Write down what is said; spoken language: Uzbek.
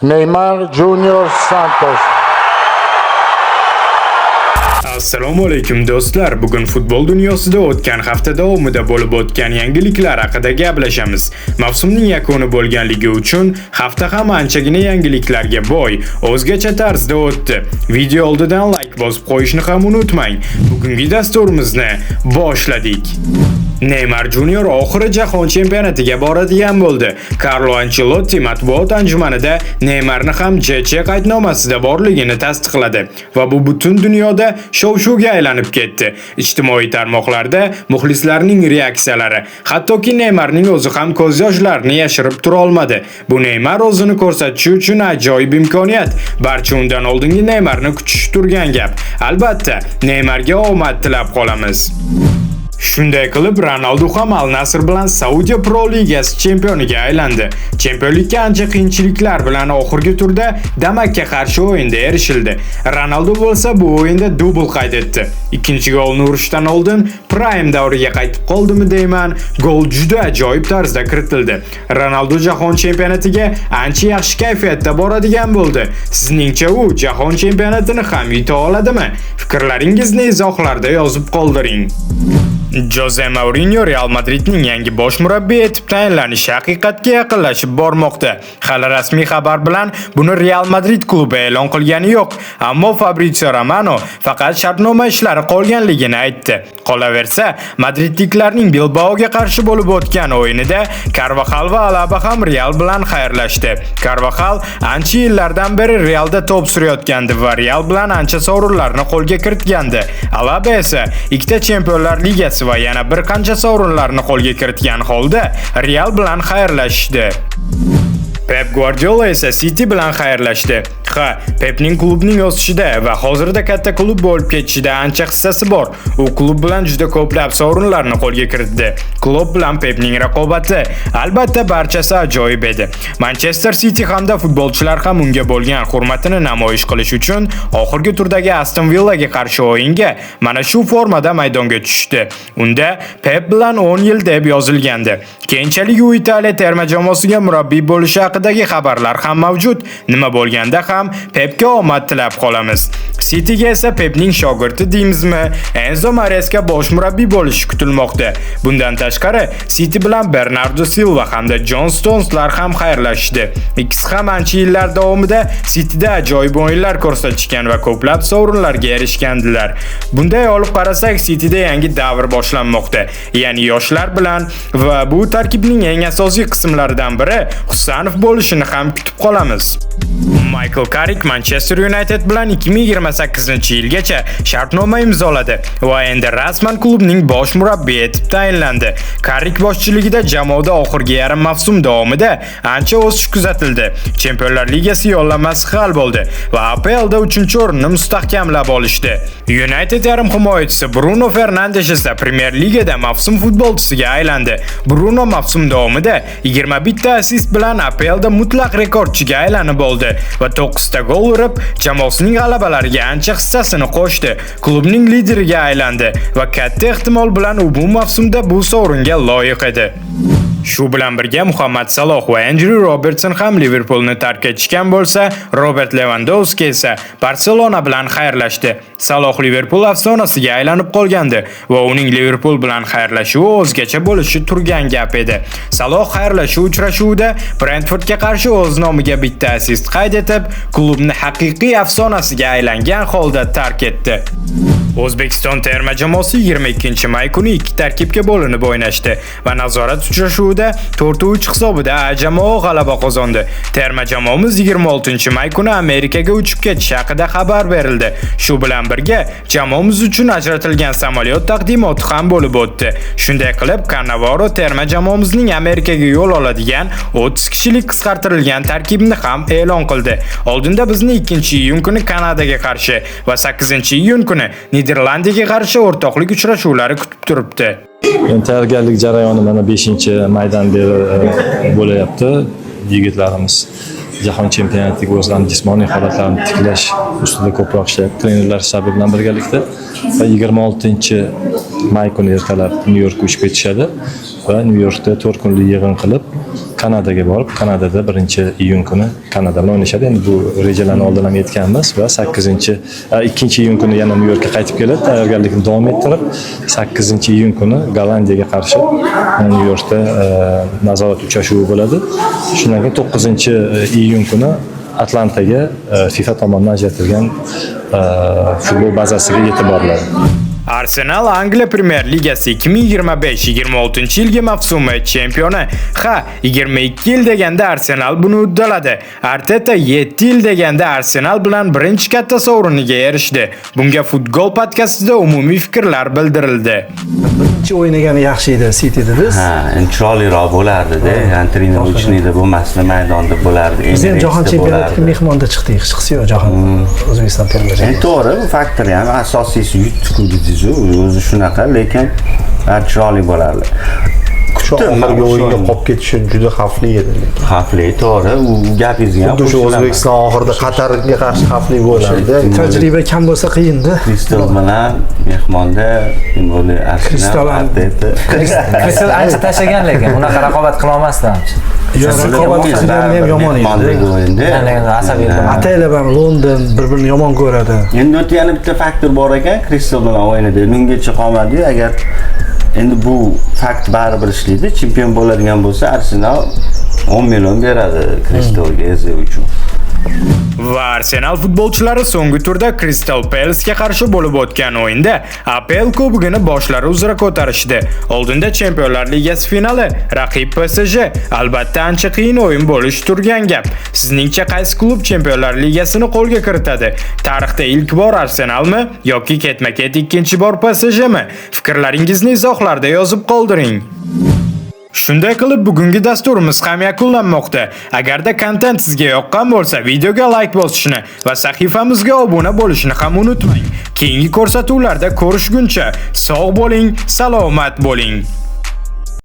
Neymar Junior Santos. Assalomu alaykum do'stlar. Bugun futbol dunyosida o'tgan hafta davomida bo'lib o'tgan yangiliklar haqida gaplashamiz. Mavsumning yakuni bo'lganligi uchun hafta ham anchagina yangiliklarga boy, o'zgacha tarzda o'tdi. Video oldidan like bosib qo'yishni ham unutmang. Bugungi dasturimizni boshladik. Neymar Junior oxiri jahon chempionatiga boradigan bo'ldi. Carlo Ancelotti matbuot anjumanida Neymarni ham JC qaydnomasida borligini tasdiqladi va bu butun dunyoda shov-shuvga aylanib ketdi. Ijtimoiy tarmoqlarda muxlislarning reaksiyalari, hattoki Neymarning o'zi ham ko'z yoshlarini yashirib tura olmadi. Bu Neymar o'zini ko'rsatishi uchun ajoyib imkoniyat. Barcha undan oldingi Neymarni kutish turgan gap. Albatta, Neymarga omad tilab qolamiz. Shunday qilib, Ronaldo ham Al Nassr bilan Saudiya Pro Ligasi chempioniga aylandi. Chempionlikka ancha qiyinchiliklar bilan oxirgi turda Damakka qarshi o'yinda erishildi. Ronaldo bo'lsa bu o'yinda dubl qayd etdi. Ikkinchi golni urishdan oldin prime davriga qaytib qoldimi deyman, gol juda ajoyib tarzda kiritildi. Ronaldo jahon chempionatiga ancha yaxshi kayfiyatda boradigan bo'ldi. Sizningcha u jahon chempionatini ham yuta oladimi? Fikrlaringizni izohlarda yozib qoldiring. Jose Mourinho Real Madridning yangi bosh murabbiy etib tayinlanishi haqiqatga yaqinlashib bormoqda. Hali rasmiy xabar bilan buni Real Madrid klubi e'lon qilgani yo'q, ammo Fabrizio Romano faqat shartnoma ishlari qolganligini aytdi. Qolaversa, madridliklarning Bilbaoga qarshi bo'lib o'tgan o'yinida Carvajal va Alaba ham Real bilan xayrlashdi. Carvajal ancha yillardan beri Realda to'p surayotgandi va Real bilan ancha sovrinlarni qo'lga kiritgandi. Alaba esa ikkita Chempionlar Ligasi va yana bir qancha sovrinlarni qo'lga kiritgan holda Real bilan xayrlashdi. Pep Guardiola esa City bilan xayrlashdi. Pepning klubning o'sishida va hozirda katta klub bo'lib ketishida ancha hissasi bor. U klub bilan juda ko'plab sovrinlarni qo'lga kiritdi. Klub bilan Pepning raqobati albatta barchasi ajoyib edi. Manchester City hamda futbolchilar ham unga bo'lgan hurmatini namoyish qilish uchun oxirgi turdagi Aston Villaga qarshi o'yinga mana shu formada maydonga tushdi. Unda Pep bilan 10 yil deb yozilgandi. Keyinchalik u Italiya terma jamoasiga murabbiy bo'lishi haqidagi xabarlar ham mavjud. Nima bo'lganda ham Pepga omad tilab qolamiz. Cityga esa Pepning shogirdi deymizmi, Enzo Maresca bosh murabbiy bo'lishi kutilmoqda. Bundan tashqari, City bilan Bernardo Silva hamda John Stoneslar ham xayrlashdi. Ikkisi ham ancha yillar davomida Cityda ajoyib o'yinlar ko'rsatishgan va ko'plab sovrinlarga erishgandilar. Bunday olib qarasak, Cityda yangi davr boshlanmoqda. Ya'ni yoshlar bilan va bu tarkibning eng asosiy qismlaridan biri Husanov bo'lishini ham kutib qolamiz. Michael Carrick Manchester United bilan 2028-yilgacha shartnoma imzoladi va endi rasman klubning bosh murabbiyi etib tayinlandi. Carrick boshchiligida jamoada oxirgi yarim mavsum davomida ancha o'sish kuzatildi. Chempionlar Ligasi yo'llanmasi hal bo'ldi va APLda 3-o'rinni mustahkamlab olishdi. United yarim himoyachisi Bruno Fernandes esa Premier Ligada mavsum futbolchisiga aylandi. Bruno mavsum davomida 21 ta assist bilan APLda mutlaq rekordchiga aylanib oldi va 9 ta gol urib, jamoasining g'alabalariga ancha hissasini qo'shdi. Klubning lideriga aylandi va katta ehtimol bilan u bu mavsumda bu sovringa loyiq edi. Shu bilan birga Muhammad Saloh va Andrew Robertson ham Liverpoolni tark etishgan bo'lsa, Robert Lewandowski esa Barcelona bilan xayrlashdi. Saloh Liverpool afsonasiga aylanib qolgandi va uning Liverpool bilan xayrlashuvi o'zgacha bo'lishi turgan gap edi. Saloh xayrlashuv uchrashuvida Brentfordga qarshi o'z nomiga bitta assist qayd etib, klubni haqiqiy afsonasiga aylangan holda tark etdi. O'zbekiston terma jamoasi 22-may kuni ikki tarkibga bo'linib o'ynashdi va nazorat uchrashuvida 4-3 hisobida A jamoa g'alaba qozondi. Terma jamoamiz 26-may kuni Amerikaga uchib ketishi haqida xabar berildi. Shu bilan birga jamoamiz uchun ajratilgan samolyot taqdimoti ham bo'lib o'tdi. Shunday qilib, Cannavaro terma jamoamizning Amerikaga yo'l oladigan 30 kishilik qisqartirilgan tarkibni ham e'lon qildi. Oldinda bizni 2-iyun kuni Kanadaga qarshi va 8-iyun kuni Niderlandiyaga qarshi o'rtoqlik uchrashuvlari kutib turibdi. Tayyorgarlik jarayoni mana 5-maydan beri bo'layapti. Yigitlarimiz jahon chempionatiga o'zlarining jismoniy holatlarini tiklash ustida ko'proq ishlayapti. Trenerlar shtabi bilan birgalikda va 26-may kuni ertalab Nyu-Yorkka uchib ketishadi va Nyu-Yorkda 4 kunlik yig'in qilib Kanadaga borib, Kanadada 1-iyun kuni Kanada bilan o'ynashadi. Endi bu rejalarni oldin ham aytganmiz va 2-iyun kuni yana Nyu Yorkka qaytib keladi, tayyorgarlikni davom ettirib, 8-iyun kuni Gollandiyaga qarshi Nyu Yorkda nazorat uchrashuvi bo'ladi. Shundan keyin 9-iyun kuni Atlantaga FIFA tomonidan ajratilgan futbol bazasiga yetib boriladi. Arsenal Angliya Premyer Ligasi 2025-26 mavsumi chempioni. 22 yil deganda Arsenal buni uddaladi. Arteta 7 yil deganda Arsenal bilan birinchi katta sovringa erishdi. Bunga Futbol podkastida umumiy fikrlar bildirildi. Birinchi o'ynagani yaxshi edi City dedingiz. Ha, chiroyliroq bo'lardi-da. Ya'ni trener uchinida bo'lmasdi, maydonda bo'lardi. Biz ham jahon chempionatiga mehmonda chiqdik, hech qisi yo'q jahon O'zbekiston terma jamoasi. To'g'ri, bu faktor ham asosiysi yutuq o'zi shunaqa, lekin chiroyli bo'lardi. Oxirgi o'yinga qolib ketishi juda xavfli edi. Xavfli, to'g'ri, u gapingiz ham. Xuddi shu O'zbekiston oxirida Qatarga qarshi xavfli bo'ladi. Tajriba kam bo'lsa qiyin-da. Kristal bilan mehmonda bo'ldi Kristal Kristal ancha tashlagan, lekin unaqa raqobat qila olmasdi ham. Yo'q, raqobat qilgani ham yomon edi. Asabiy. Ataylar ham London bir-birini yomon ko'radi. Endi o'ta yana bitta faktor bor ekan, Kristal bilan o'ynadi. Bungacha qolmadi. Agar endi bu fakt baribir ishlaydi. Chempion bo'ladigan bo'lsa, Arsenal 10 million beradi Kristalga ezi uchun. Va Arsenal futbolchilari so'nggi turda Crystal Palace'ga qarshi bo'lib o'tgan o'yinda APL kubogini boshlari uzra ko'tarishdi. Oldinda Chempionlar Ligasi finali, raqib PSG. Albatta ancha qiyin o'yin bo'lishi turgan gap. Sizningcha qaysi klub Chempionlar Ligasini qo'lga kiritadi? Tarixda ilk bor Arsenalmi yoki ketma-ket ikkinchi bor PSJmi? Fikrlaringizni izohlarda yozib qoldiring. Shunday qilib bugungi dasturimiz ham yakunlanmoqda. Agarda kontent sizga yoqqan bo'lsa, videoga like bosishni va sahifamizga obuna bo'lishni ham unutmang. Keyingi ko'rsatuvlarda ko'rishguncha sog' bo'ling, salomat bo'ling.